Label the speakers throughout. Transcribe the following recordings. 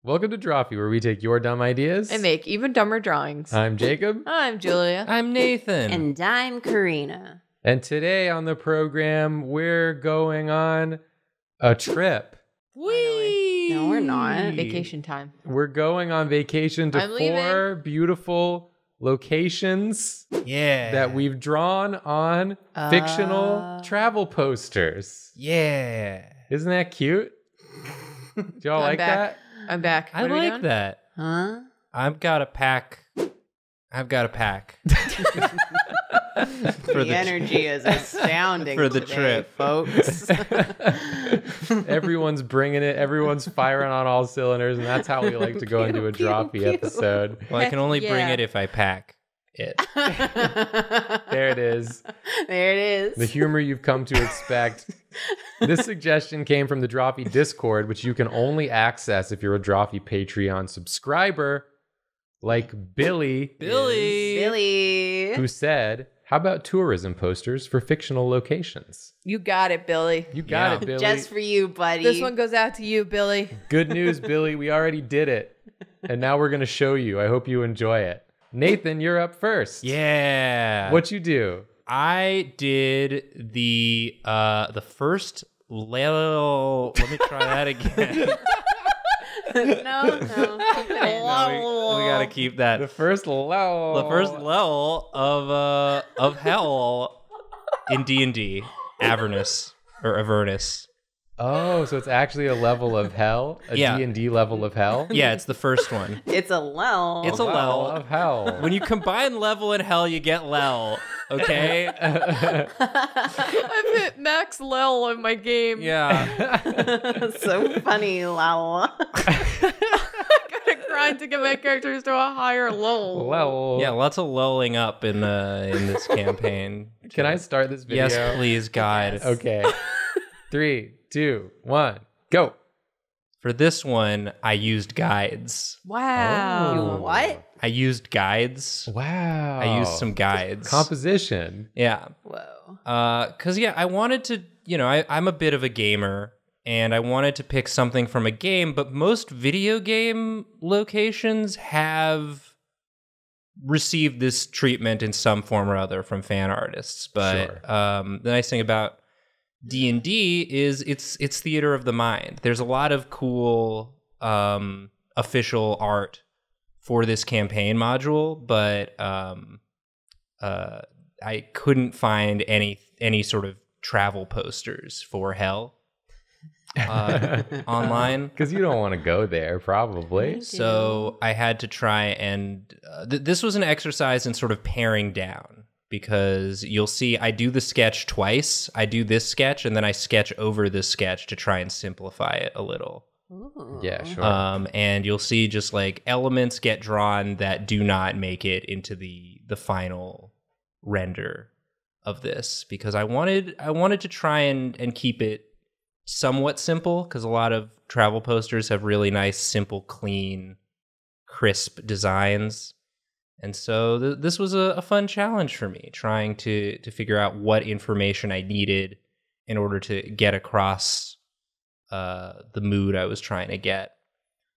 Speaker 1: Welcome to Drawfee, where we take your dumb ideas
Speaker 2: and make even dumber drawings.
Speaker 1: I'm Jacob.
Speaker 2: I'm Julia.
Speaker 3: I'm Nathan.
Speaker 4: And I'm Karina.
Speaker 1: And today on the program, we're going on a trip.
Speaker 2: Whee!
Speaker 4: No, we're not.
Speaker 2: Vacation time.
Speaker 1: We're going on vacation to
Speaker 2: I'm
Speaker 1: 4 beautiful locations that we've drawn on fictional travel posters.
Speaker 3: Yeah.
Speaker 1: Isn't that cute? Do y'all like
Speaker 2: back.
Speaker 1: that?
Speaker 2: I'm back.
Speaker 3: I
Speaker 2: What are we
Speaker 3: like
Speaker 2: doing?
Speaker 3: that.
Speaker 4: Huh?
Speaker 3: I've got a pack.
Speaker 4: The energy is astounding
Speaker 3: for the
Speaker 4: today,
Speaker 3: trip.
Speaker 4: folks.
Speaker 1: Everyone's bringing it. Everyone's firing on all cylinders, and that's how we like to go and do a Drawfee episode.
Speaker 3: Well, I can only bring
Speaker 2: Yeah.
Speaker 3: it if I pack it.
Speaker 1: There it is.
Speaker 4: There it is.
Speaker 1: The humor you've come to expect. This suggestion came from the Drawfee Discord, which you can only access if you're a Drawfee Patreon subscriber, like Billy,
Speaker 4: Billy.
Speaker 1: who said, how about tourism posters for fictional locations?
Speaker 2: You got it, Billy.
Speaker 1: You got
Speaker 3: Yeah.
Speaker 1: it, Billy.
Speaker 4: Just for you, buddy.
Speaker 2: This one goes out to you, Billy.
Speaker 1: Good news, Billy. We already did it. And now we're going to show you. I hope you enjoy it. Nathan, you're up first.
Speaker 3: Yeah.
Speaker 1: What you do?
Speaker 3: I did the first level. Let me try that again.
Speaker 4: no. Keep it in.
Speaker 3: No, we gotta keep that.
Speaker 1: The first level.
Speaker 3: The first level of hell in D&D, Avernus or Avernus.
Speaker 1: Oh, so it's actually a level of hell? A
Speaker 3: Yeah.
Speaker 1: D&D level of hell?
Speaker 3: Yeah, it's the first one.
Speaker 4: It's a lel.
Speaker 3: It's a
Speaker 1: Level
Speaker 3: lel.
Speaker 1: of hell.
Speaker 3: When you combine level and hell, you get lel. Okay?
Speaker 2: I've hit max lel in my game.
Speaker 3: Yeah.
Speaker 4: So funny, lel.
Speaker 2: I gotta grind to get my characters to a higher lol.
Speaker 1: Level.
Speaker 3: Yeah, lots of lulling up in this campaign.
Speaker 1: Can I start this video?
Speaker 3: Yes, please, guide.
Speaker 1: Okay. 3, 2, 1, go.
Speaker 3: For this one, I used guides.
Speaker 2: Wow.
Speaker 1: Oh.
Speaker 4: What?
Speaker 3: I used guides.
Speaker 1: Wow.
Speaker 3: I used some guides.
Speaker 1: Composition.
Speaker 3: Yeah.
Speaker 4: Whoa.
Speaker 3: Because, I wanted to, I'm a bit of a gamer, and I wanted to pick something from a game, but most video game locations have received this treatment in some form or other from fan artists. But the nice thing about D&D is it's theater of the mind. There's a lot of cool official art for this campaign module, but I couldn't find any sort of travel posters for hell online.
Speaker 1: Because you don't want to go there, probably.
Speaker 3: So I had to try and this was an exercise in sort of paring down, because you'll see I do the sketch twice. I do this sketch and then I sketch over this sketch to try and simplify it a little.
Speaker 4: Ooh.
Speaker 1: Yeah, sure.
Speaker 3: And you'll see just like elements get drawn that do not make it into the final render of this, because I wanted to try and keep it somewhat simple, because a lot of travel posters have really nice, simple, clean, crisp designs. And so this was a fun challenge for me, trying to figure out what information I needed in order to get across the mood I was trying to get.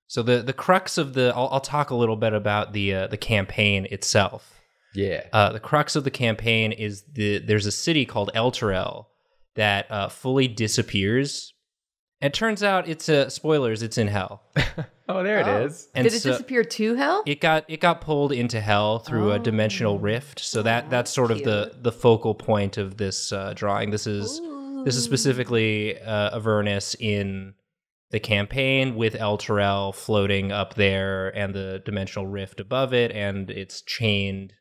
Speaker 3: So the crux of I'll talk a little bit about the campaign itself.
Speaker 1: Yeah.
Speaker 3: The crux of the campaign is there's a city called Elturel that fully disappears. It turns out spoilers, it's in hell.
Speaker 1: Oh, there it is.
Speaker 3: And
Speaker 2: Did it disappear to hell?
Speaker 3: It got pulled into hell through a dimensional rift. So that's sort of the focal point of this drawing. This is specifically Avernus in the campaign, with Elturel floating up there and the dimensional rift above it, and it's chained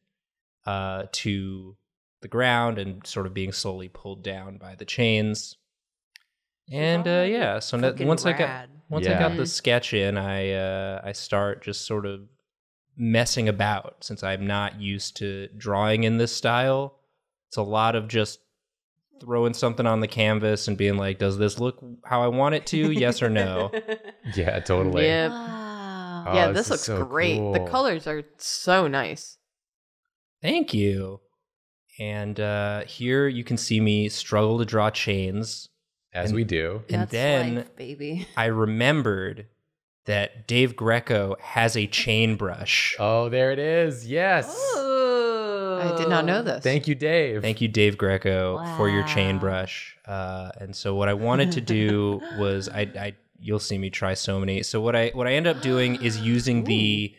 Speaker 3: to the ground and sort of being slowly pulled down by the chains. And so once I got the sketch in, I start just sort of messing about, since I'm not used to drawing in this style. It's a lot of just throwing something on the canvas and being like, does this look how I want it to? Yes or no?
Speaker 1: Yeah, totally.
Speaker 2: Yep.
Speaker 4: Wow.
Speaker 1: Oh,
Speaker 2: Yeah,
Speaker 1: this
Speaker 2: this
Speaker 1: is
Speaker 2: looks
Speaker 1: so
Speaker 2: great.
Speaker 1: cool.
Speaker 2: The colors are so nice.
Speaker 3: Thank you. And here you can see me struggle to draw chains.
Speaker 1: As we do.
Speaker 3: And
Speaker 4: That's
Speaker 3: then
Speaker 4: life, baby.
Speaker 3: I remembered that Dave Greco has a chain brush.
Speaker 1: Oh, there it is. Yes.
Speaker 2: I did not know this.
Speaker 1: Thank you, Dave.
Speaker 3: Thank you, Dave Greco, for your chain
Speaker 4: Wow.
Speaker 3: brush. And so what I wanted to do was you'll see me try so many. So what I end up doing is using the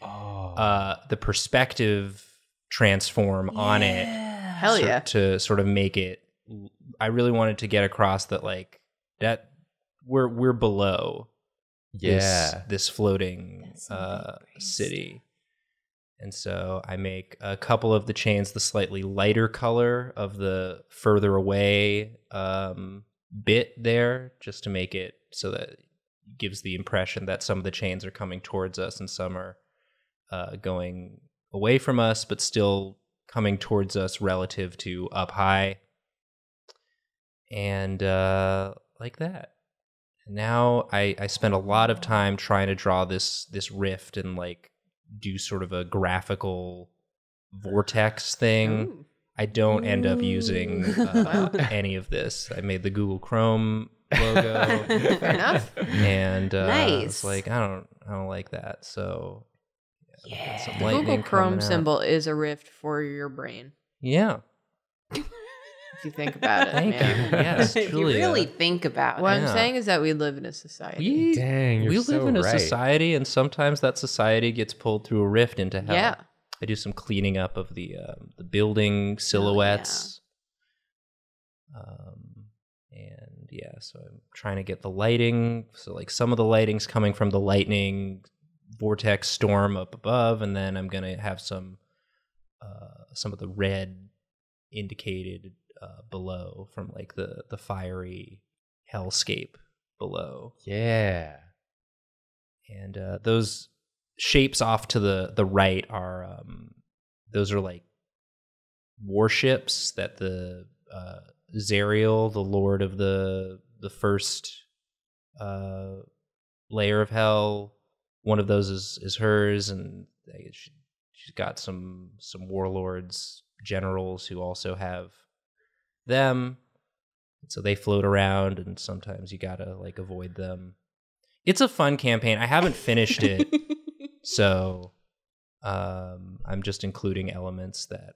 Speaker 3: perspective transform on it.
Speaker 2: Hell yeah.
Speaker 3: To sort of make it. I really wanted to get across that like that we're below this floating city. And so I make a couple of the chains the slightly lighter color of the further away bit there, just to make it so that it gives the impression that some of the chains are coming towards us and some are going away from us, but still coming towards us relative to up high. And like that. Now I spend a lot of time trying to draw this rift and like do sort of a graphical vortex thing.
Speaker 2: Ooh.
Speaker 3: I don't end up using any of this. I made the Google Chrome logo.
Speaker 2: Fair enough.
Speaker 3: And
Speaker 4: Nice.
Speaker 3: it's like I don't like that. So
Speaker 4: Yeah.
Speaker 3: some
Speaker 2: The
Speaker 3: lightning
Speaker 2: Google Chrome
Speaker 3: coming out.
Speaker 2: symbol is a rift for your brain.
Speaker 3: Yeah.
Speaker 2: If you think about it.
Speaker 3: Thank
Speaker 2: man.
Speaker 3: you. Yes,
Speaker 4: If you
Speaker 3: Julia.
Speaker 4: really think about
Speaker 2: What
Speaker 4: it.
Speaker 2: I'm
Speaker 3: Yeah.
Speaker 2: saying is that we live in a society.
Speaker 3: We,
Speaker 1: Dang, you're
Speaker 3: we
Speaker 1: so
Speaker 3: live in a
Speaker 1: right.
Speaker 3: society, and sometimes that society gets pulled through a rift into hell.
Speaker 2: Yeah.
Speaker 3: I do some cleaning up of the building silhouettes. And yeah, so I'm trying to get the lighting. So like some of the lighting's coming from the lightning vortex storm up above, and then I'm gonna have some of the red indicated below from like the fiery hellscape below.
Speaker 1: Yeah.
Speaker 3: And those shapes off to the right are those are like warships that the Zariel, the lord of the first layer of hell, one of those is hers, and she's got some warlords, generals who also have them. So they float around, and sometimes you gotta like avoid them. It's a fun campaign. I haven't finished it, so I'm just including elements that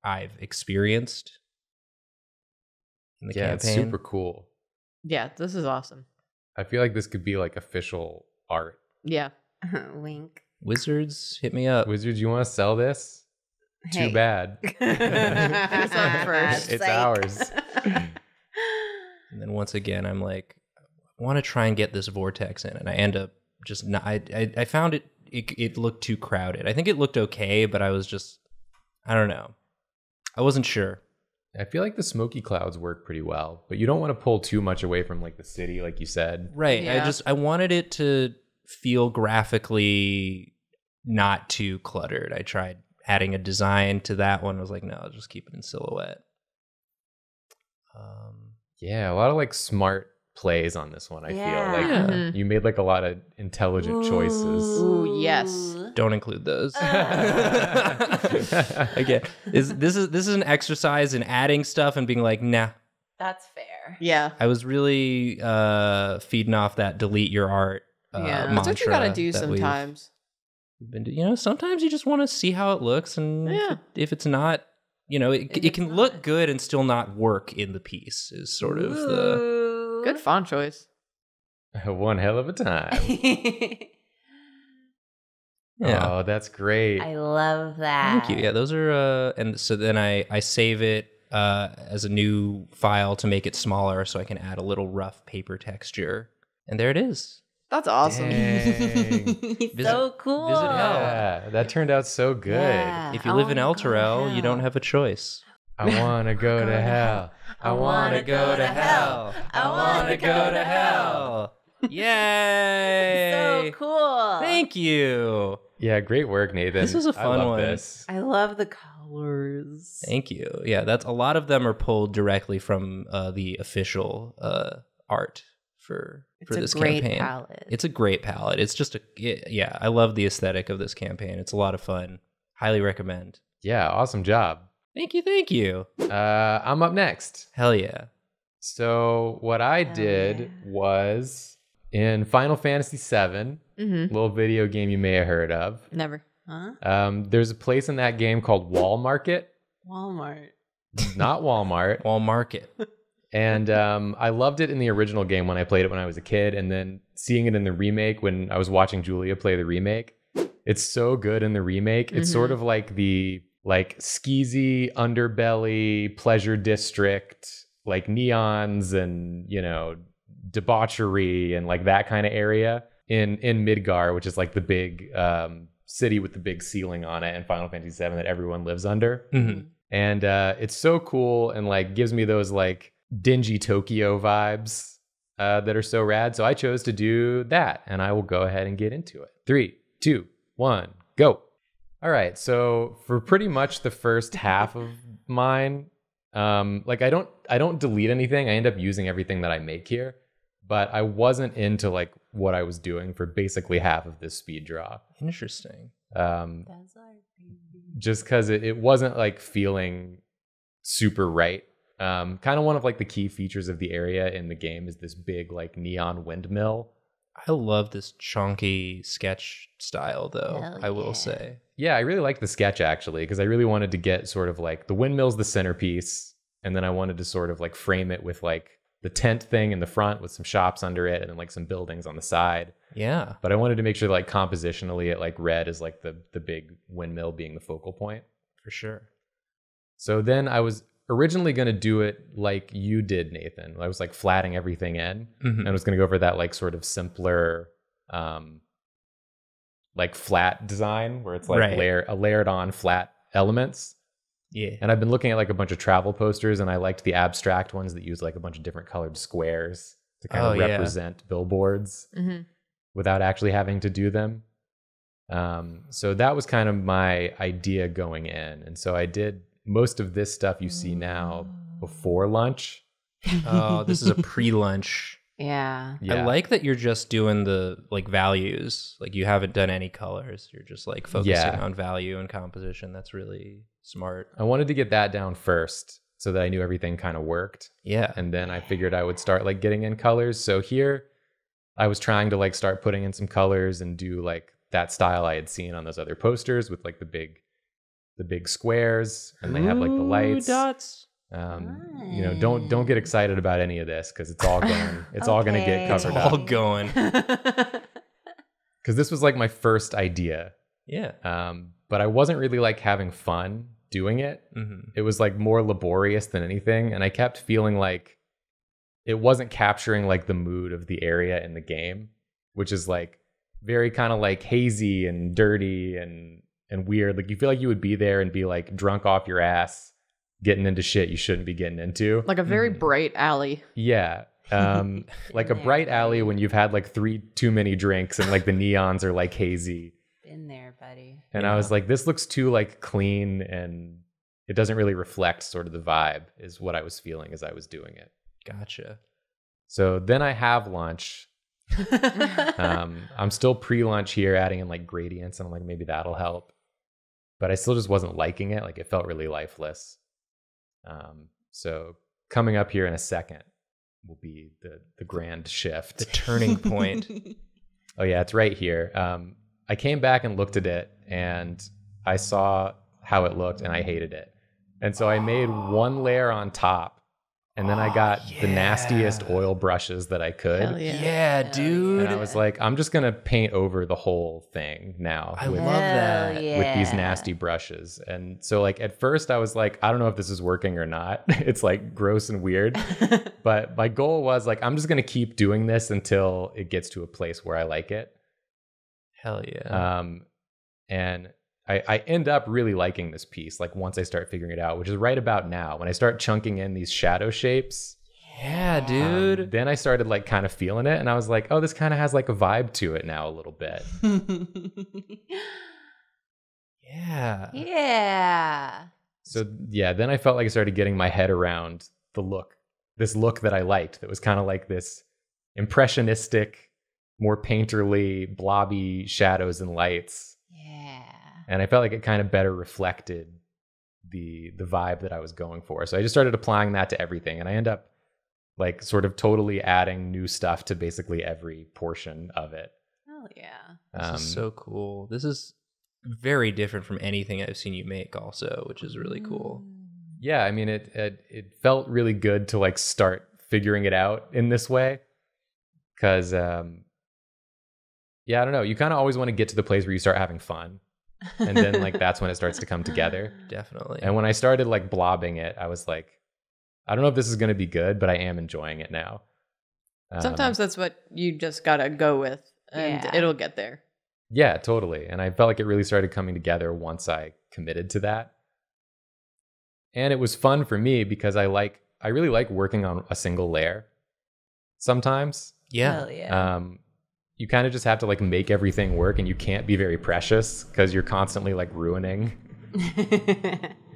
Speaker 3: I've experienced in the
Speaker 1: Yeah, it's
Speaker 3: campaign.
Speaker 1: super cool.
Speaker 2: Yeah, this is awesome.
Speaker 1: I feel like this could be like official art.
Speaker 2: Yeah.
Speaker 4: Wink.
Speaker 3: Wizards, hit me up.
Speaker 1: Wizards, you want to sell this?
Speaker 4: Hey.
Speaker 1: Too bad.
Speaker 2: Who's up first?
Speaker 1: It's
Speaker 4: Psych.
Speaker 1: ours.
Speaker 3: And then once again, I'm like, I want to try and get this vortex in, and I end up just not. I found it looked too crowded. I think it looked okay, but I was just, I don't know. I wasn't sure.
Speaker 1: I feel like the smoky clouds work pretty well, but you don't want to pull too much away from like the city, like you said.
Speaker 3: Right.
Speaker 2: Yeah.
Speaker 3: I wanted it to feel graphically not too cluttered. I tried adding a design to that one. I was like, no, I'll just keep it in silhouette.
Speaker 1: Yeah, a lot of like smart plays on this one. I
Speaker 4: Yeah.
Speaker 1: feel like
Speaker 3: Yeah.
Speaker 2: Mhm.
Speaker 1: you made like a lot of intelligent choices.
Speaker 2: Ooh, yes.
Speaker 3: Don't include those. Again, this is an exercise in adding stuff and being like, nah.
Speaker 4: That's fair.
Speaker 2: Yeah.
Speaker 3: I was really feeding off that delete your art.
Speaker 2: Yeah.
Speaker 3: Mantra
Speaker 2: That's what you gotta do
Speaker 3: that we've
Speaker 2: sometimes.
Speaker 3: been sometimes you just want to see how it looks, and
Speaker 2: Yeah.
Speaker 3: if it's not, it
Speaker 4: it's
Speaker 3: can
Speaker 4: not.
Speaker 3: look good and still not work in the piece. Is sort of the
Speaker 2: Good font choice.
Speaker 1: One hell of a time.
Speaker 3: yeah.
Speaker 1: Oh, that's great.
Speaker 4: I love that.
Speaker 3: Thank you. Yeah, those are and so then I save it as a new file to make it smaller, so I can add a little rough paper texture, and there it is.
Speaker 2: That's awesome.
Speaker 1: Dang.
Speaker 4: So cool.
Speaker 3: visit hell.
Speaker 1: Yeah, that turned out so good.
Speaker 4: Yeah.
Speaker 3: If you
Speaker 4: I
Speaker 3: live in
Speaker 4: wanna
Speaker 3: El
Speaker 4: go to
Speaker 3: Terrell, you don't
Speaker 4: hell.
Speaker 3: have a choice.
Speaker 1: I want to go to hell. I want to go to hell.
Speaker 4: I wanna go to
Speaker 3: hell. Yay!
Speaker 4: So cool.
Speaker 3: Thank you.
Speaker 1: Yeah, great work, Nathan.
Speaker 3: This was a
Speaker 1: I
Speaker 3: fun
Speaker 1: love
Speaker 3: one.
Speaker 1: This.
Speaker 4: I love the colors.
Speaker 3: Thank you. Yeah, that's a lot of them are pulled directly from the official art for
Speaker 4: It's
Speaker 3: this
Speaker 4: a great
Speaker 3: campaign.
Speaker 4: palette.
Speaker 3: It's a great palette. It's just yeah, I love the aesthetic of this campaign. It's a lot of fun. Highly recommend.
Speaker 1: Yeah, awesome job.
Speaker 3: Thank you.
Speaker 1: I'm up next.
Speaker 3: Hell yeah.
Speaker 1: So what I
Speaker 4: Hell
Speaker 1: did
Speaker 4: yeah.
Speaker 1: was in Final Fantasy VII, little video game you may have heard of.
Speaker 2: Never.
Speaker 4: Huh?
Speaker 1: There's a place in that game called Wall Market,
Speaker 4: Walmart.
Speaker 1: not Walmart.
Speaker 3: Wall Market.
Speaker 1: And I loved it in the original game when I played it when I was a kid, and then seeing it in the remake when I was watching Julia play the remake. It's so good in the remake. It's sort of like the skeezy underbelly pleasure district, like neons and, you know, debauchery and like that kind of area in Midgar, which is like the big city with the big ceiling on it in Final Fantasy VII that everyone lives under.
Speaker 3: Mhm.
Speaker 1: And it's so cool and like gives me those like dingy Tokyo vibes that are so rad. So I chose to do that, and I will go ahead and get into it. 3, 2, 1, go. All right. So for pretty much the first half of mine, like I don't delete anything. I end up using everything that I make here, but I wasn't into like what I was doing for basically half of this speed draw.
Speaker 3: Interesting.
Speaker 4: That's our baby.
Speaker 1: Just because it wasn't like feeling super right. Kind of one of like the key features of the area in the game is this big like neon windmill.
Speaker 3: I love this chunky sketch style, though,
Speaker 4: Hell
Speaker 3: I will
Speaker 4: yeah.
Speaker 3: say.
Speaker 1: Yeah, I really like the sketch actually, because I really wanted to get sort of like the windmill's the centerpiece, and then I wanted to sort of like frame it with like the tent thing in the front with some shops under it and then like some buildings on the side.
Speaker 3: Yeah.
Speaker 1: But I wanted to make sure like compositionally it like read as like the big windmill being the focal point.
Speaker 3: For sure.
Speaker 1: So then I was originally going to do it like you did, Nathan. I was like flatting everything in, and I was going to go for that like sort of simpler like flat design where it's like
Speaker 3: Right.
Speaker 1: layered on flat elements.
Speaker 3: Yeah.
Speaker 1: And I've been looking at like a bunch of travel posters, and I liked the abstract ones that use like a bunch of different colored squares to kind of
Speaker 3: Oh, yeah.
Speaker 1: represent billboards
Speaker 2: Mm-hmm.
Speaker 1: without actually having to do them. So that was kind of my idea going in. And so I did most of this stuff you see now before lunch.
Speaker 3: Oh, this is a pre-lunch.
Speaker 2: Yeah.
Speaker 1: Yeah.
Speaker 3: I like that you're just doing the like values. Like you haven't done any colors. You're just like focusing
Speaker 1: Yeah.
Speaker 3: on value and composition. That's really smart.
Speaker 1: I wanted to get that down first so that I knew everything kind of worked.
Speaker 3: Yeah.
Speaker 1: And then I figured I would start like getting in colors. So here I was trying to like start putting in some colors and do like that style I had seen on those other posters with like the big squares, and they have like the lights.
Speaker 3: Dots.
Speaker 1: You know, don't get excited about any of this because it's all going all going to get
Speaker 4: Okay.
Speaker 1: covered
Speaker 3: All
Speaker 1: up.
Speaker 3: going.
Speaker 1: Because this was like my first idea.
Speaker 3: Yeah.
Speaker 1: But I wasn't really like having fun doing it.
Speaker 3: Mm-hmm.
Speaker 1: It was like more laborious than anything, and I kept feeling like it wasn't capturing like the mood of the area in the game, which is like very kind of like hazy and dirty and weird. Like you feel like you would be there and be like drunk off your ass getting into shit you shouldn't be getting into.
Speaker 2: Like a very bright alley.
Speaker 1: Yeah. Like a bright alley when you've had like 3 too many drinks and like the neons are like hazy.
Speaker 4: Been there, buddy.
Speaker 1: And
Speaker 3: Yeah.
Speaker 1: I was like, this looks too like clean, and it doesn't really reflect sort of the vibe is what I was feeling as I was doing it.
Speaker 3: Gotcha.
Speaker 1: So then I have lunch. I'm still pre-lunch here, adding in like gradients, and I'm like, maybe that'll help. But I still just wasn't liking it. Like it felt really lifeless. So coming up here in a second will be the grand shift.
Speaker 3: The turning point.
Speaker 1: Oh yeah, it's right here. I came back and looked at it, and I saw how it looked, and I hated it. And so I made one layer on top, and then I got the nastiest oil brushes that I could.
Speaker 2: Hell yeah.
Speaker 3: Yeah, dude.
Speaker 1: And I was like, I'm just gonna paint over the whole thing now
Speaker 3: I
Speaker 1: with,
Speaker 3: love that.
Speaker 1: with these nasty brushes. And so like at first I was like, I don't know if this is working or not. It's like gross and weird. But my goal was like, I'm just gonna keep doing this until it gets to a place where I like it.
Speaker 3: Hell yeah.
Speaker 1: And I end up really liking this piece, like once I start figuring it out, which is right about now. When I start chunking in these shadow shapes,
Speaker 3: yeah, dude.
Speaker 1: then I started like kind of feeling it, and I was like, oh, this kind of has like a vibe to it now a little bit.
Speaker 3: Yeah.
Speaker 4: Yeah.
Speaker 1: So yeah, then I felt like I started getting my head around this look that I liked, that was kind of like this impressionistic, more painterly, blobby shadows and lights.
Speaker 4: Yeah.
Speaker 1: And I felt like it kind of better reflected the vibe that I was going for. So I just started applying that to everything, and I end up like sort of totally adding new stuff to basically every portion of it.
Speaker 4: Hell yeah.
Speaker 3: This is so cool. This is very different from anything I've seen you make also, which is really cool.
Speaker 1: Yeah, I mean, it felt really good to like start figuring it out in this way. Because, yeah, I don't know. You kind of always want to get to the place where you start having fun. And then like that's when it starts to come together.
Speaker 3: Definitely.
Speaker 1: And when I started like blobbing it, I was like, I don't know if this is going to be good, but I am enjoying it now.
Speaker 2: Sometimes that's what you just gotta go with, and
Speaker 4: Yeah.
Speaker 2: it'll get there.
Speaker 1: Yeah, totally. And I felt like it really started coming together once I committed to that. And it was fun for me because I really like working on a single layer sometimes.
Speaker 3: Yeah.
Speaker 4: Hell yeah.
Speaker 1: You kind of just have to like make everything work, and you can't be very precious because you're constantly like ruining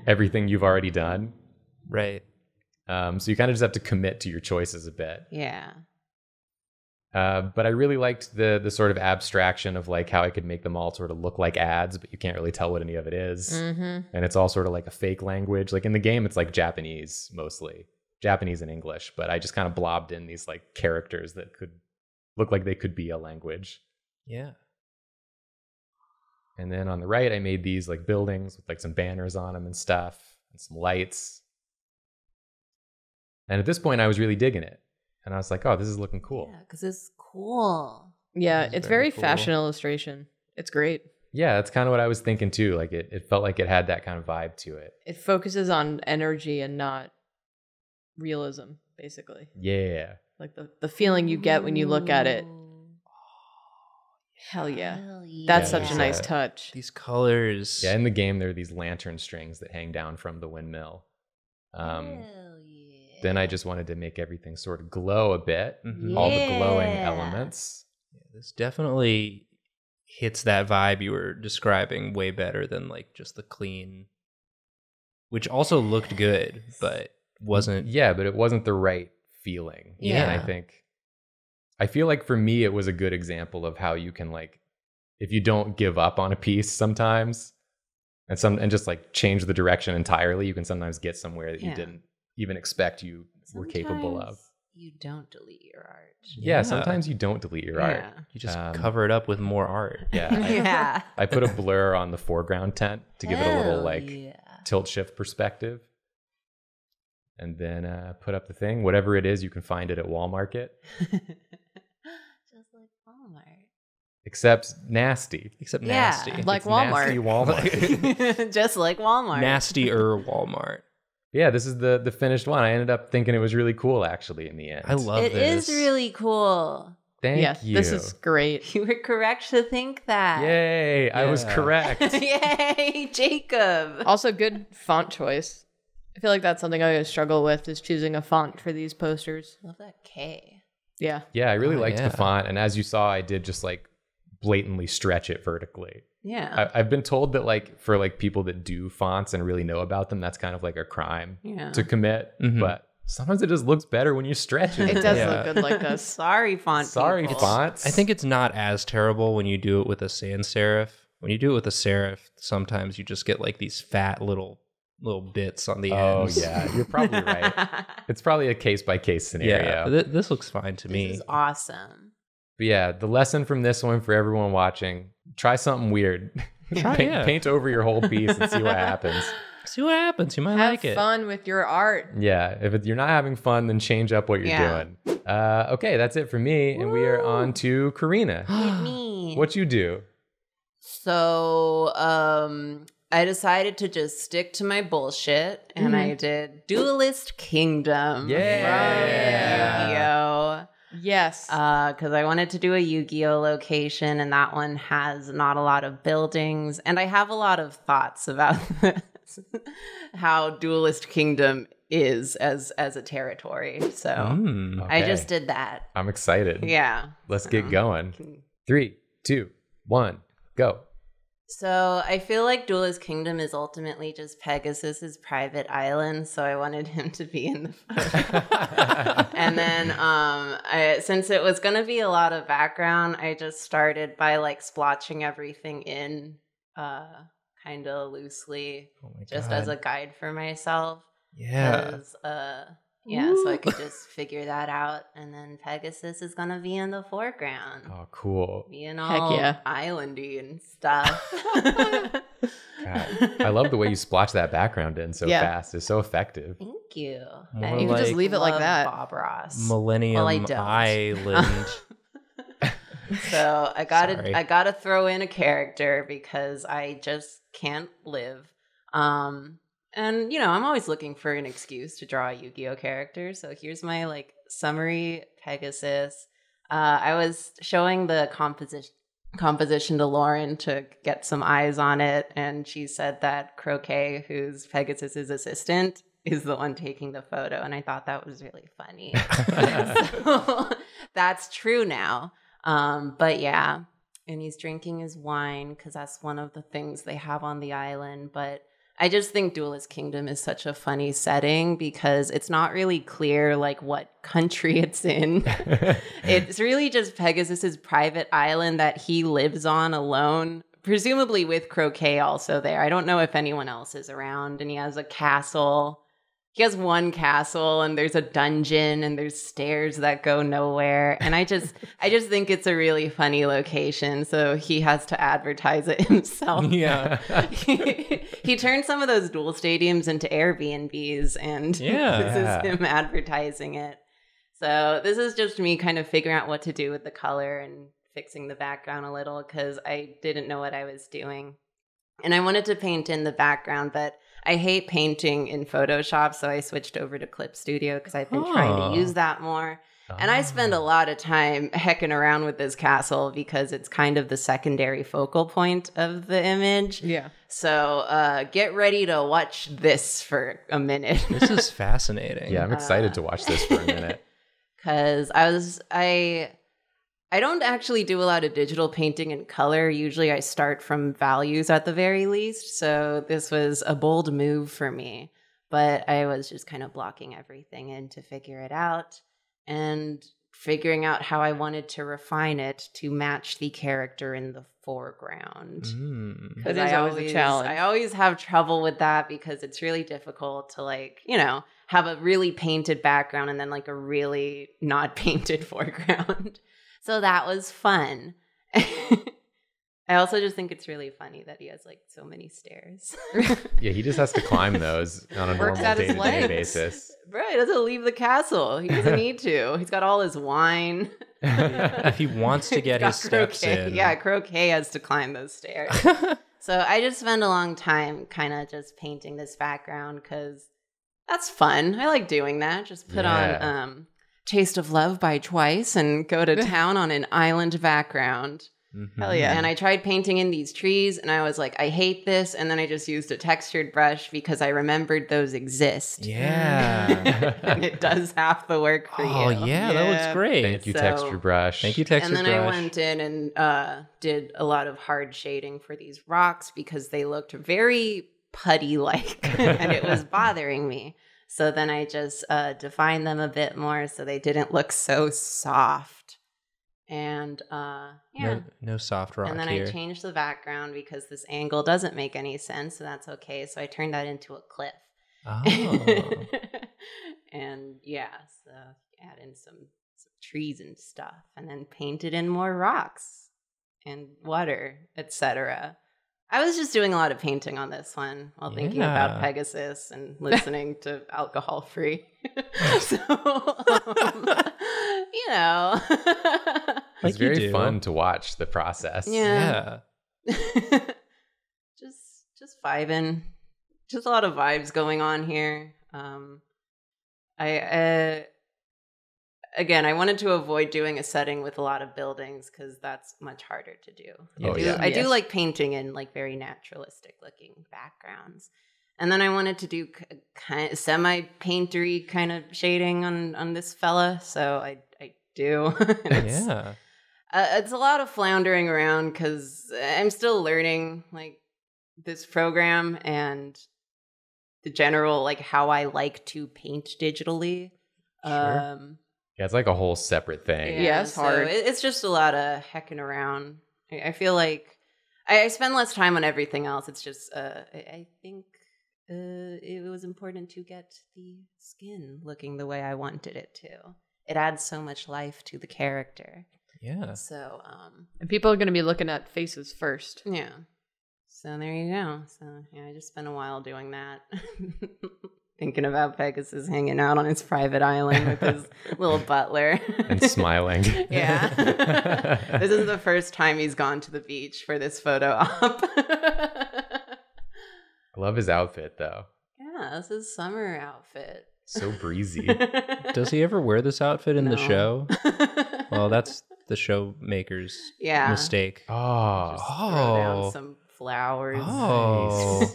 Speaker 1: everything you've already done.
Speaker 3: Right.
Speaker 1: So you kind of just have to commit to your choices a bit.
Speaker 4: Yeah.
Speaker 1: But I really liked the sort of abstraction of like how I could make them all sort of look like ads, but you can't really tell what any of it is.
Speaker 2: Mm-hmm.
Speaker 1: And it's all sort of like a fake language. Like in the game, it's like Japanese mostly, Japanese and English. But I just kind of blobbed in these like characters that could look like they could be a language.
Speaker 3: Yeah.
Speaker 1: And then on the right, I made these like buildings with like some banners on them and stuff and some lights. And at this point, I was really digging it. And I was like, oh, this is looking cool.
Speaker 4: Yeah, because it's cool.
Speaker 2: Yeah,
Speaker 3: That's
Speaker 2: it's
Speaker 3: very
Speaker 2: very
Speaker 3: cool.
Speaker 2: fashion illustration. It's great.
Speaker 1: Yeah, that's kind of what I was thinking too. Like it felt like it had that kind of vibe to it.
Speaker 2: It focuses on energy and not realism, basically.
Speaker 1: Yeah.
Speaker 2: Like the feeling you get when you look at it.
Speaker 4: Ooh.
Speaker 2: Hell yeah.
Speaker 4: Hell
Speaker 2: That's
Speaker 1: Yeah,
Speaker 2: such a
Speaker 1: there's
Speaker 2: nice
Speaker 1: a-
Speaker 2: touch.
Speaker 3: These colors.
Speaker 1: Yeah, in the game, there are these lantern strings that hang down from the windmill.
Speaker 4: Hell yeah.
Speaker 1: Then I just wanted to make everything sort of glow a bit.
Speaker 3: Mhm.
Speaker 1: All the glowing
Speaker 4: Yeah.
Speaker 1: elements.
Speaker 3: This definitely hits that vibe you were describing way better than like just the clean, which also looked good, but wasn't.
Speaker 1: Yeah, but it wasn't the right feeling.
Speaker 4: Yeah.
Speaker 1: And I feel like for me, it was a good example of how you can like, if you don't give up on a piece sometimes and just like change the direction entirely, you can sometimes get somewhere that you
Speaker 4: Yeah.
Speaker 1: didn't even expect you were capable of.
Speaker 4: Sometimes you don't delete your art.
Speaker 1: Yeah, sometimes you don't delete your art.
Speaker 3: You just
Speaker 1: Um,
Speaker 3: cover it up with more art.
Speaker 1: Yeah.
Speaker 4: Yeah.
Speaker 1: I put a blur on the foreground tent to give it a little
Speaker 4: Hell
Speaker 1: like
Speaker 4: yeah.
Speaker 1: tilt shift perspective. And then put up the thing. Whatever it is, you can find it at Walmart.
Speaker 4: Just like Walmart.
Speaker 1: Except nasty.
Speaker 3: Except
Speaker 4: Yeah.
Speaker 3: nasty.
Speaker 2: Like
Speaker 1: It's
Speaker 2: Walmart.
Speaker 1: Nasty Walmart.
Speaker 4: Just like Walmart.
Speaker 3: Nastier Walmart.
Speaker 1: Yeah, this is the finished one. I ended up thinking it was really cool actually in the end.
Speaker 3: I love
Speaker 4: It
Speaker 3: this.
Speaker 4: is really cool.
Speaker 1: Thank
Speaker 2: Yes,
Speaker 1: you.
Speaker 2: this is great.
Speaker 4: You were correct to think that.
Speaker 1: Yay, I was
Speaker 3: Yeah.
Speaker 1: correct.
Speaker 4: Yay, Jacob.
Speaker 2: Also, good font choice. I feel like that's something I always struggle with is choosing a font for these posters.
Speaker 4: Love that K.
Speaker 2: Yeah.
Speaker 1: Yeah, I really
Speaker 3: Oh,
Speaker 1: liked
Speaker 3: yeah.
Speaker 1: the font. And as you saw, I did just like blatantly stretch it vertically.
Speaker 4: Yeah.
Speaker 1: I've been told that like for like people that do fonts and really know about them, that's kind of like a crime
Speaker 4: Yeah.
Speaker 1: to commit.
Speaker 3: Mhm.
Speaker 1: But sometimes it just looks better when you stretch it.
Speaker 2: It does
Speaker 3: Yeah.
Speaker 2: look good like this.
Speaker 4: Sorry, font
Speaker 1: Sorry,
Speaker 4: people.
Speaker 1: fonts.
Speaker 3: I think it's not as terrible when you do it with a sans serif. When you do it with a serif, sometimes you just get like these fat little bits on the
Speaker 1: Oh
Speaker 3: ends.
Speaker 1: yeah, you're probably right. It's probably a case by case scenario.
Speaker 3: Yeah. This looks fine to me.
Speaker 4: This is awesome.
Speaker 1: But yeah, the lesson from this one for everyone watching: try something weird.
Speaker 3: Yeah.
Speaker 1: Paint over your whole piece and see what happens.
Speaker 3: See what happens. You might
Speaker 2: Have
Speaker 3: like it.
Speaker 2: fun with your art.
Speaker 1: Yeah, if you're not having fun, then change up what you're
Speaker 4: Yeah.
Speaker 1: doing. Okay, that's it for me, and we are
Speaker 4: Woo.
Speaker 1: on to Karina.
Speaker 4: Hit me.
Speaker 1: What you do?
Speaker 4: So, I decided to just stick to my bullshit, and I did Duelist Kingdom.
Speaker 1: Yeah.
Speaker 4: Yu-Gi-Oh!
Speaker 2: Yes.
Speaker 4: Because I wanted to do a Yu-Gi-Oh location, and that one has not a lot of buildings, and I have a lot of thoughts about this, how Duelist Kingdom is as a territory. So
Speaker 3: Mm.
Speaker 4: I
Speaker 1: Okay.
Speaker 4: just did that.
Speaker 1: I'm excited.
Speaker 4: Yeah.
Speaker 1: Let's get going. 3, 2, 1, go.
Speaker 4: So I feel like Duelist Kingdom is ultimately just Pegasus's private island, so I wanted him to be in the front. And then since it was going to be a lot of background, I just started by like splotching everything in kind of loosely,
Speaker 3: Oh my
Speaker 4: just
Speaker 3: God.
Speaker 4: as a guide for myself.
Speaker 3: Yeah.
Speaker 4: 'Cause, Yeah, so I could just figure that out. And then Pegasus is going to be in the foreground.
Speaker 1: Oh, cool.
Speaker 4: Being
Speaker 2: Heck
Speaker 4: all
Speaker 2: yeah.
Speaker 4: islandy and stuff.
Speaker 1: God, I love the way you splotch that background in so
Speaker 2: Yeah.
Speaker 1: fast. It's so effective.
Speaker 4: Thank you.
Speaker 3: More
Speaker 2: You could just
Speaker 3: like
Speaker 2: leave it like
Speaker 4: love
Speaker 2: that.
Speaker 4: Bob Ross.
Speaker 3: Millennium
Speaker 4: Well, I don't.
Speaker 3: Island.
Speaker 4: So I
Speaker 3: Sorry.
Speaker 4: gotta throw in a character because I just can't live. And you know, I'm always looking for an excuse to draw a Yu-Gi-Oh character. So here's my like summary Pegasus. I was showing the composition to Lauren to get some eyes on it, and she said that Croquet, who's Pegasus's assistant, is the one taking the photo, and I thought that was really funny. So that's true now. But yeah, and he's drinking his wine because that's one of the things they have on the island. But I just think Duelist Kingdom is such a funny setting because it's not really clear like what country it's in. It's really just Pegasus's private island that he lives on alone, presumably with Croquet also there. I don't know if anyone else is around, and he has a castle. He has one castle and there's a dungeon and there's stairs that go nowhere. And I just think it's a really funny location. So he has to advertise it himself.
Speaker 3: Yeah.
Speaker 4: He turned some of those duel stadiums into Airbnbs, and
Speaker 3: Yeah.
Speaker 4: this is him advertising it. So this is just me kind of figuring out what to do with the color and fixing the background a little because I didn't know what I was doing. And I wanted to paint in the background, but I hate painting in Photoshop, so I switched over to Clip Studio because I've been trying to use that more. And I spend a lot of time hecking around with this castle because it's kind of the secondary focal point of the image.
Speaker 2: Yeah.
Speaker 4: So get ready to watch this for a minute.
Speaker 3: This is fascinating.
Speaker 1: Yeah, I'm excited to watch this for a minute.
Speaker 4: Because I don't actually do a lot of digital painting in color. Usually I start from values at the very least. So this was a bold move for me. But I was just kind of blocking everything in to figure it out and figuring out how I wanted to refine it to match the character in the foreground.
Speaker 2: That is always a challenge.
Speaker 4: I always have trouble with that because it's really difficult to like, you know, have a really painted background and then like a really not painted foreground. So that was fun. I also just think it's really funny that he has like so many stairs.
Speaker 1: Yeah, he just has to climb those on a
Speaker 2: Works
Speaker 1: normal
Speaker 2: out his
Speaker 1: day-to-day
Speaker 2: legs.
Speaker 1: basis.
Speaker 4: Bro, he doesn't leave the castle. He doesn't need to. He's got all his wine.
Speaker 3: If he wants to get his steps
Speaker 4: Croquet.
Speaker 3: in.
Speaker 4: Yeah, Croquet has to climb those stairs. So I just spend a long time kind of just painting this background because that's fun. I like doing that. Just put on Taste of Love by Twice and go to town on an island background.
Speaker 2: Hell yeah.
Speaker 4: And I tried painting in these trees and I was like, I hate this. And then I just used a textured brush because I remembered those exist.
Speaker 3: Yeah.
Speaker 4: And it does half the work for
Speaker 3: Oh,
Speaker 4: you.
Speaker 3: yeah, that looks great.
Speaker 1: Thank you,
Speaker 4: So-
Speaker 1: texture brush.
Speaker 3: Thank you, texture
Speaker 4: And then
Speaker 3: brush.
Speaker 4: I went in and did a lot of hard shading for these rocks because they looked very putty-like and it was bothering me. So then I just defined them a bit more so they didn't look so soft. And yeah.
Speaker 3: No soft rock
Speaker 4: And then
Speaker 3: here.
Speaker 4: I changed the background because this angle doesn't make any sense, so that's okay. So I turned that into a cliff.
Speaker 3: Oh.
Speaker 4: And yeah, so add in some trees and stuff, and then painted in more rocks and water, etc. I was just doing a lot of painting on this one while thinking about
Speaker 3: Yeah.
Speaker 4: Pegasus and listening to Alcohol Free. So, you know.
Speaker 1: It's
Speaker 3: Like you
Speaker 1: very
Speaker 3: do.
Speaker 1: fun to watch the process.
Speaker 4: Yeah.
Speaker 3: Yeah.
Speaker 4: just vibing. Just a lot of vibes going on here. I again, I wanted to avoid doing a setting with a lot of buildings because that's much harder to do.
Speaker 1: Oh, yeah.
Speaker 4: I do
Speaker 2: Yes.
Speaker 4: like painting in like very naturalistic looking backgrounds. And then I wanted to do kind of semi-paintery kind of shading on this fella, so I do.
Speaker 3: Yeah.
Speaker 4: It's a lot of floundering around because I'm still learning like this program and the general like how I like to paint digitally.
Speaker 3: Sure.
Speaker 1: Yeah, it's like a whole separate thing.
Speaker 2: Yeah, it's hard.
Speaker 4: It's just a lot of hecking around. I feel like I spend less time on everything else. It's just I think it was important to get the skin looking the way I wanted it to. It adds so much life to the character.
Speaker 3: Yeah.
Speaker 4: So,
Speaker 2: And people are going to be looking at faces first.
Speaker 4: yeah. So there you go. So yeah, I just spent a while doing that. Thinking about Pegasus hanging out on his private island with his little butler.
Speaker 1: And smiling.
Speaker 4: Yeah. This is the first time he's gone to the beach for this photo op.
Speaker 1: I love his outfit, though.
Speaker 4: Yeah, this is summer outfit.
Speaker 1: So breezy.
Speaker 3: Does he ever wear this outfit in the
Speaker 4: No.
Speaker 3: show? Well, that's the show maker's
Speaker 4: Yeah.
Speaker 3: mistake.
Speaker 1: Oh.
Speaker 4: Just throw down some flowers.
Speaker 3: Oh.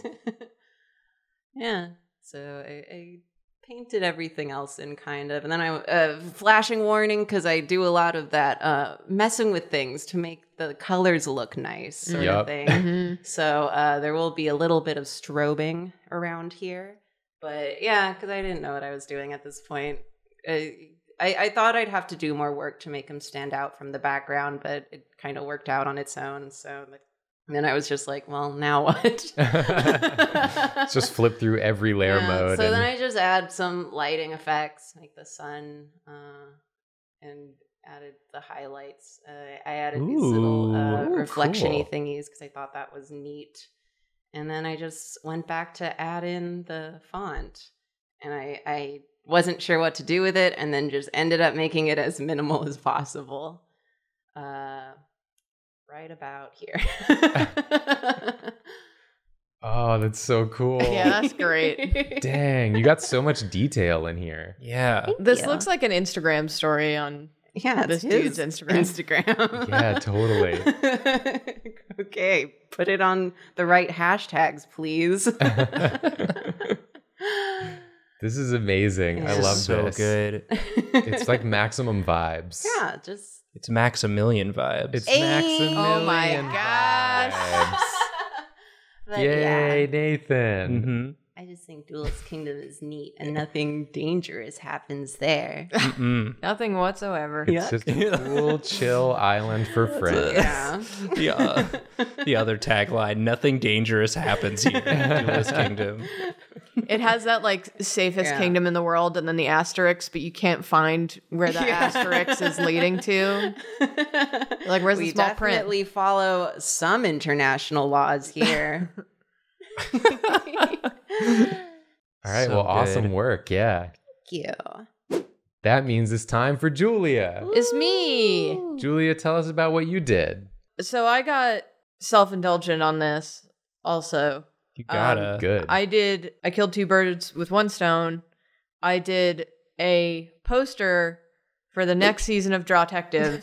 Speaker 4: Yeah. So I painted everything else in kind of. And then I, flashing warning, because I do a lot of that messing with things to make the colors look nice sort of thing.
Speaker 2: Mhm.
Speaker 4: So there will be a little bit of strobing around here. But yeah, because I didn't know what I was doing at this point. I thought I'd have to do more work to make him stand out from the background, but it kind of worked out on its own. So then I was just like, well, now what?
Speaker 1: Just flip through every layer mode.
Speaker 4: So then I just add some lighting effects, like the sun, and added the highlights. I added these little reflection-y
Speaker 1: cool.
Speaker 4: thingies because I thought that was neat. And then I just went back to add in the font. And I wasn't sure what to do with it, and then just ended up making it as minimal as possible. Right about here.
Speaker 1: Oh, that's so cool.
Speaker 2: Yeah, that's great.
Speaker 1: Dang, you got so much detail in here.
Speaker 3: Yeah.
Speaker 2: This
Speaker 4: Yeah.
Speaker 2: looks like an Instagram story on
Speaker 4: Yeah,
Speaker 2: this
Speaker 4: it's his
Speaker 2: dude's Instagram.
Speaker 4: Instagram.
Speaker 1: Yeah, totally.
Speaker 4: Okay, put it on the right hashtags, please.
Speaker 1: This is amazing. I
Speaker 4: Yeah.
Speaker 1: love
Speaker 3: so
Speaker 1: this.
Speaker 3: good.
Speaker 1: It's like maximum vibes.
Speaker 4: Yeah, just
Speaker 3: It's Maximilian vibes.
Speaker 1: It's
Speaker 4: Ayy.
Speaker 1: Maximilian
Speaker 2: Oh my gosh.
Speaker 1: vibes.
Speaker 4: But
Speaker 1: Yay,
Speaker 4: yeah,
Speaker 1: Nathan.
Speaker 3: Mhm.
Speaker 4: I just think Duelist Kingdom is neat, and nothing dangerous happens there.
Speaker 3: Mm-mm.
Speaker 2: Nothing whatsoever.
Speaker 1: It's just a cool, chill island for friends.
Speaker 4: Yeah.
Speaker 3: The other tagline: "Nothing dangerous happens here." in Duelist Kingdom.
Speaker 2: It has that like safest
Speaker 4: Yeah.
Speaker 2: kingdom in the world and then the asterisk, but you can't find where the asterisk is leading to. Like, where's the
Speaker 4: We
Speaker 2: small print?
Speaker 4: definitely follow some international laws here.
Speaker 1: All right,
Speaker 3: So
Speaker 1: well, awesome
Speaker 3: good.
Speaker 1: work. Yeah.
Speaker 4: Thank you.
Speaker 1: That means it's time for Julia.
Speaker 2: It's me.
Speaker 1: Julia, tell us about what you did.
Speaker 2: So I got self-indulgent on this also.
Speaker 3: You gotta.
Speaker 1: Good.
Speaker 2: I killed two birds with one stone. I did a poster for the next season of Drawtectives.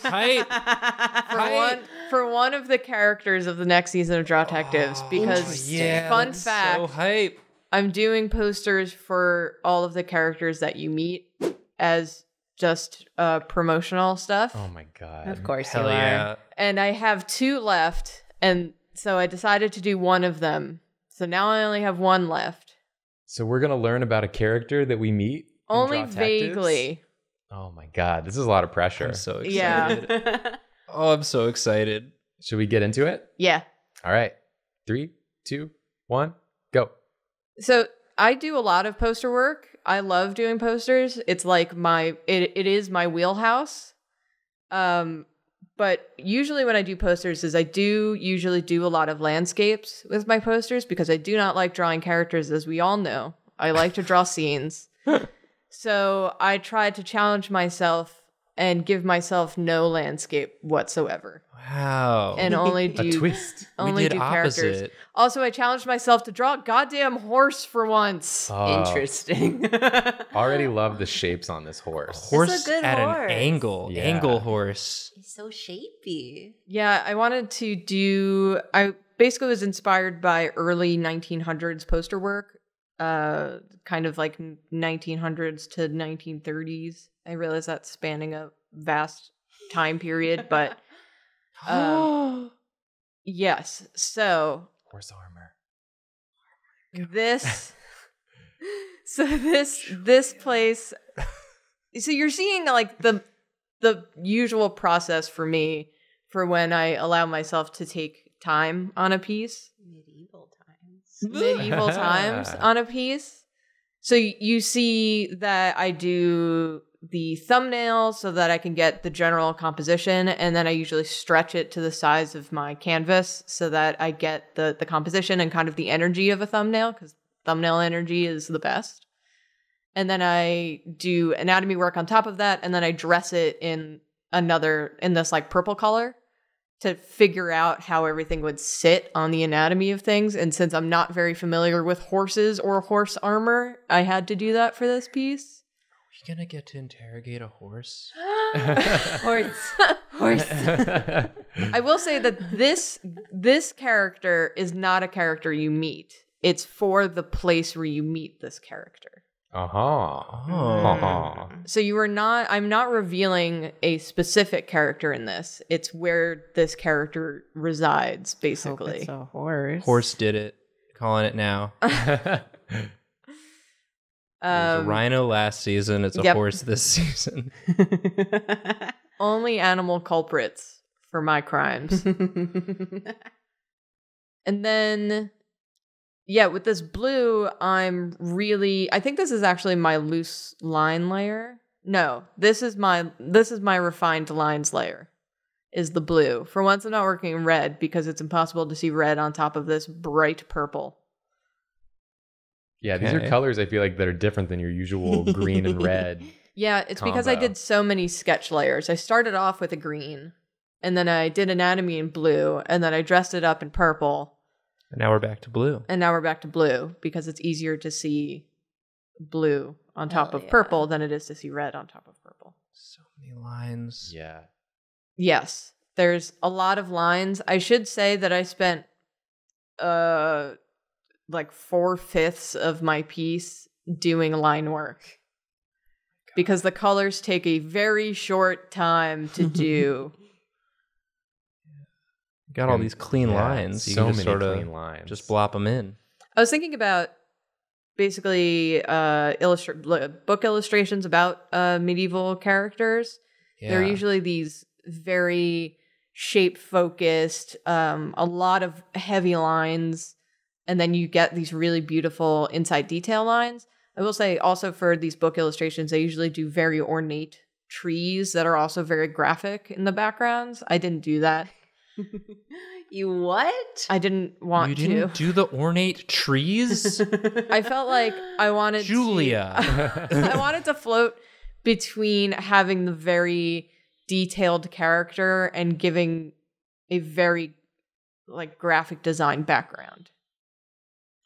Speaker 2: For one of the characters of the next season of Drawtectives, because fun
Speaker 3: that's
Speaker 2: fact,
Speaker 3: so hype.
Speaker 2: I'm doing posters for all of the characters that you meet as just promotional stuff.
Speaker 1: Oh my God.
Speaker 4: Of course
Speaker 3: Hell
Speaker 4: you are.
Speaker 3: yeah.
Speaker 2: And I have two left, and so I decided to do one of them. So now I only have one left.
Speaker 1: So we're going to learn about a character that we meet? in
Speaker 2: Only
Speaker 1: Drawtectives?
Speaker 2: vaguely.
Speaker 1: Oh my God. This is a lot of pressure.
Speaker 3: I'm so
Speaker 2: Yeah.
Speaker 3: excited. Oh, I'm so excited.
Speaker 1: Should we get into it?
Speaker 2: Yeah.
Speaker 1: All right. 3, 2, 1, go.
Speaker 2: So I do a lot of poster work. I love doing posters. It's like it is my wheelhouse. But usually when I do posters is I do usually do a lot of landscapes with my posters because I do not like drawing characters, as we all know. I like to draw scenes. So I tried to challenge myself and give myself no landscape whatsoever.
Speaker 3: Wow.
Speaker 2: And only
Speaker 1: A
Speaker 2: do
Speaker 1: twist.
Speaker 2: only
Speaker 3: we did
Speaker 2: do characters.
Speaker 3: opposite.
Speaker 2: Also, I challenged myself to draw a goddamn horse for once.
Speaker 1: Oh,
Speaker 4: Interesting.
Speaker 1: already love the shapes on this horse.
Speaker 3: Horse
Speaker 4: good
Speaker 3: at
Speaker 4: horse.
Speaker 3: an angle.
Speaker 1: Yeah.
Speaker 3: Angle horse.
Speaker 4: He's so shapy.
Speaker 2: Yeah, I wanted to do. I basically was inspired by early 1900s poster work, kind of like 1900s to 1930s. I realize that's spanning a vast time period, but yes. So
Speaker 1: Horse armor.
Speaker 2: this place. So you're seeing like the usual process for me for when I allow myself to take time on a piece.
Speaker 4: Medieval times.
Speaker 2: medieval times on a piece. So you see that I do the thumbnail so that I can get the general composition, and then I usually stretch it to the size of my canvas so that I get the composition and kind of the energy of a thumbnail, because thumbnail energy is the best. And then I do anatomy work on top of that, and then I dress it in this like purple color to figure out how everything would sit on the anatomy of things. And since I'm not very familiar with horses or horse armor, I had to do that for this piece.
Speaker 3: Are you gonna get to interrogate a horse?
Speaker 2: Horse. I will say that this character is not a character you meet. It's for the place where you meet this character. So I'm not revealing a specific character in this. It's where this character resides, basically.
Speaker 4: Hope it's a horse.
Speaker 3: Horse did it. Calling it now. It was a rhino last season. It's a horse this season.
Speaker 2: Only animal culprits for my crimes. And then, with this blue, I think this is actually my loose line layer. No, this is my refined lines layer, is the blue. For once, I'm not working in red because it's impossible to see red on top of this bright purple.
Speaker 1: Yeah, these are colors I feel like that are different than your usual green and red.
Speaker 2: Yeah, it's because I did so many sketch layers. I started off with a green, and then I did anatomy in blue, and then I dressed it up in purple.
Speaker 3: And now we're back to blue.
Speaker 2: Because it's easier to see blue on top of purple than it is to see red on top of purple.
Speaker 3: So many lines.
Speaker 1: Yeah.
Speaker 2: Yes, there's a lot of lines. I should say that I spent like 4/5 of my piece doing line work. Because the colors take a very short time to do.
Speaker 3: Got all these clean lines. You
Speaker 1: So
Speaker 3: can just
Speaker 1: many
Speaker 3: sort of
Speaker 1: clean lines.
Speaker 3: just blop them in.
Speaker 2: I was thinking about basically book illustrations about medieval characters.
Speaker 3: Yeah.
Speaker 2: They're usually these very shape-focused, a lot of heavy lines, and then you get these really beautiful inside detail lines. I will say also for these book illustrations, I usually do very ornate trees that are also very graphic in the backgrounds. I didn't do that.
Speaker 4: You what?
Speaker 2: I didn't want to.
Speaker 3: You didn't do the ornate trees?
Speaker 2: I felt like I wanted
Speaker 3: Julia.
Speaker 2: I wanted to float between having the very detailed character and giving a very like graphic design background.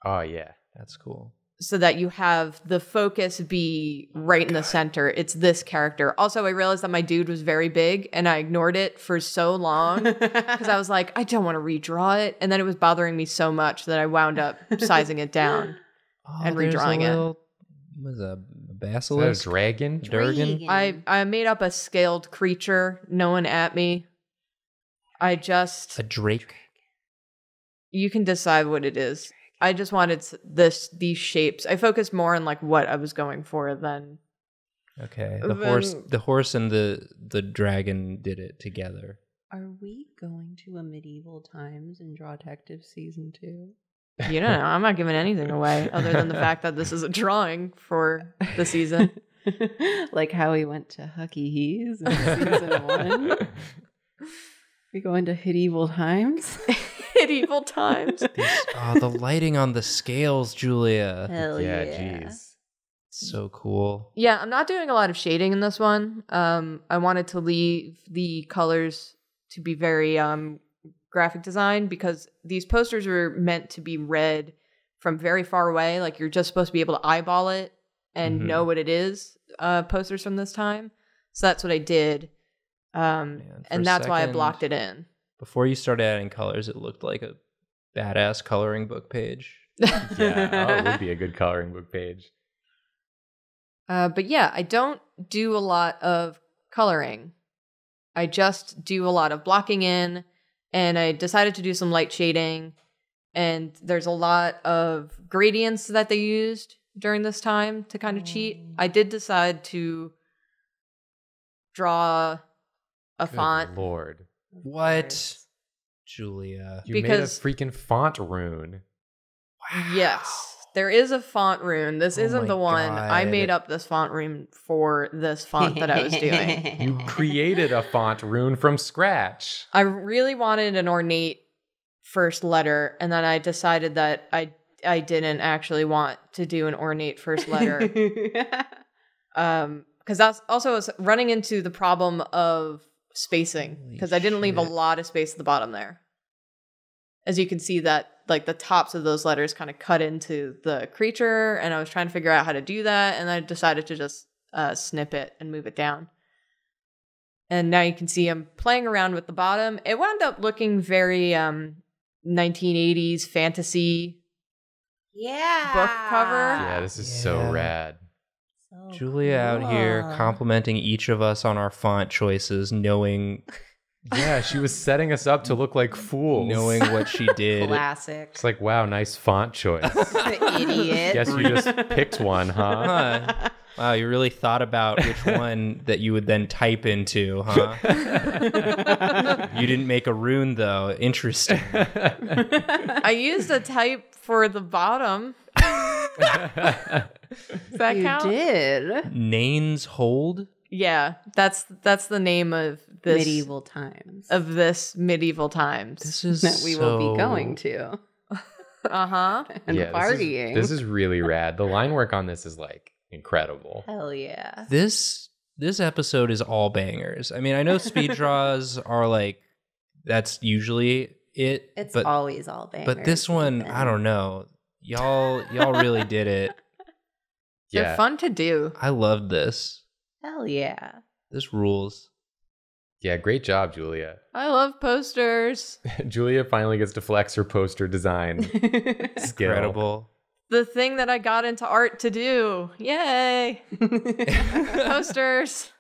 Speaker 1: Oh, yeah.
Speaker 3: That's cool.
Speaker 2: So that you have the focus be right in the center. It's this character. Also, I realized that my dude was very big and I ignored it for so long because I was like, I don't want to redraw it. And then it was bothering me so much that I wound up sizing it down and redrawing it.
Speaker 3: Was a basilisk?
Speaker 1: Is that a dragon?
Speaker 3: Durgan?
Speaker 2: I made up a scaled creature. No one at me.
Speaker 3: A drake?
Speaker 2: You can decide what it is. I just wanted these shapes. I focused more on like what I was going for than.
Speaker 3: Okay, the horse and the dragon did it together.
Speaker 4: Are we going to a medieval times in Draw Detective season 2?
Speaker 2: You don't know. I'm not giving anything away other than the fact that this is a drawing for the season.
Speaker 4: Like how we went to Hucky Hees in season 1. We going to medieval times?
Speaker 2: Medieval times.
Speaker 3: The lighting on the scales, Julia.
Speaker 4: Hell yeah.
Speaker 1: Jeez.
Speaker 3: So cool.
Speaker 2: Yeah, I'm not doing a lot of shading in this one. I wanted to leave the colors to be very graphic design because these posters were meant to be read from very far away. Like you're just supposed to be able to eyeball it and know what it is. Posters from this time. So that's what I did. And that's why I blocked it in.
Speaker 3: Before you started adding colors, it looked like a badass coloring book page.
Speaker 1: Yeah, it would be a good coloring book page.
Speaker 2: But yeah, I don't do a lot of coloring. I just do a lot of blocking in, and I decided to do some light shading, and there's a lot of gradients that they used during this time to kind of cheat. I did decide to draw a font.
Speaker 1: Lord.
Speaker 3: What? Julia.
Speaker 1: You made a freaking font rune.
Speaker 2: Yes. There is a font rune. This isn't
Speaker 3: my
Speaker 2: the one. I
Speaker 3: God.
Speaker 2: made up this font rune for this font that I was doing.
Speaker 1: You created a font rune from scratch.
Speaker 2: I really wanted an ornate first letter, and then I decided that I didn't actually want to do an ornate first letter. Because that's also was running into the problem of spacing, because I didn't leave a lot of space at the bottom there. As you can see that like the tops of those letters kind of cut into the creature, and I was trying to figure out how to do that, and I decided to just snip it and move it down. And now you can see I'm playing around with the bottom. It wound up looking very 1980s fantasy book cover.
Speaker 1: Yeah, this is so rad.
Speaker 4: So
Speaker 3: Julia out here
Speaker 4: cool.
Speaker 3: complimenting each of us on our font choices, knowing
Speaker 1: Yeah, she was setting us up to look like fools.
Speaker 3: knowing what she did.
Speaker 4: Classic.
Speaker 1: It's like, wow, nice font choice.
Speaker 4: Idiot.
Speaker 1: Guess you just picked one, huh?
Speaker 3: Huh. Wow, you really thought about which one that you would then type into, huh? You didn't make a rune, though. Interesting.
Speaker 2: I used a type for the bottom. Does that
Speaker 4: You
Speaker 2: count?
Speaker 4: did.
Speaker 3: Nanes hold?
Speaker 2: Yeah, that's the name of this
Speaker 4: Medieval times.
Speaker 2: of this medieval times.
Speaker 3: This is
Speaker 4: that we will be going
Speaker 3: so-
Speaker 4: to.
Speaker 2: Uh-huh.
Speaker 4: And
Speaker 1: Yeah,
Speaker 4: partying.
Speaker 1: This is really rad. The line work on this is like incredible.
Speaker 4: Hell yeah.
Speaker 3: This episode is all bangers. I mean, I know speed draws are like, that's usually it.
Speaker 4: It's
Speaker 3: but,
Speaker 4: always all bangers.
Speaker 3: but this one, I don't know. Y'all really did it.
Speaker 2: They're
Speaker 1: Yeah.
Speaker 2: fun to do.
Speaker 3: I loved this.
Speaker 4: Hell yeah.
Speaker 3: This rules.
Speaker 1: Yeah, great job, Julia.
Speaker 2: I love posters.
Speaker 1: Julia finally gets to flex her poster design skill.
Speaker 3: Incredible.
Speaker 2: The thing that I got into art to do. Yay. Posters.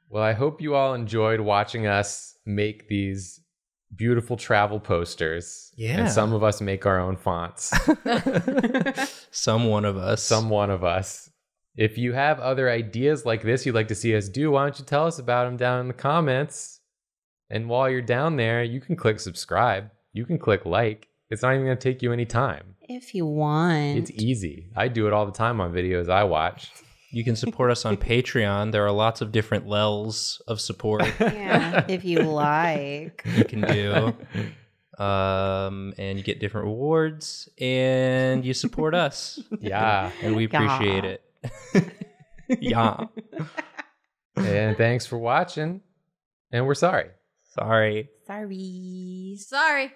Speaker 1: Well, I hope you all enjoyed watching us make these beautiful travel posters.
Speaker 3: Yeah.
Speaker 1: And some of us make our own fonts.
Speaker 3: Some one of us.
Speaker 1: Some one of us. If you have other ideas like this you'd like to see us do, why don't you tell us about them down in the comments? And while you're down there, you can click subscribe. You can click like. It's not even going to take you any time.
Speaker 4: If you want.
Speaker 1: It's easy. I do it all the time on videos I watch.
Speaker 3: You can support us on Patreon. There are lots of different levels of support
Speaker 4: Yeah, if you like.
Speaker 3: you can do. And you get different rewards, and you support us.
Speaker 1: Yeah.
Speaker 3: And we appreciate it. Yeah.
Speaker 1: And thanks for watching. And we're sorry.
Speaker 3: Sorry.
Speaker 4: Sorry.
Speaker 2: Sorry.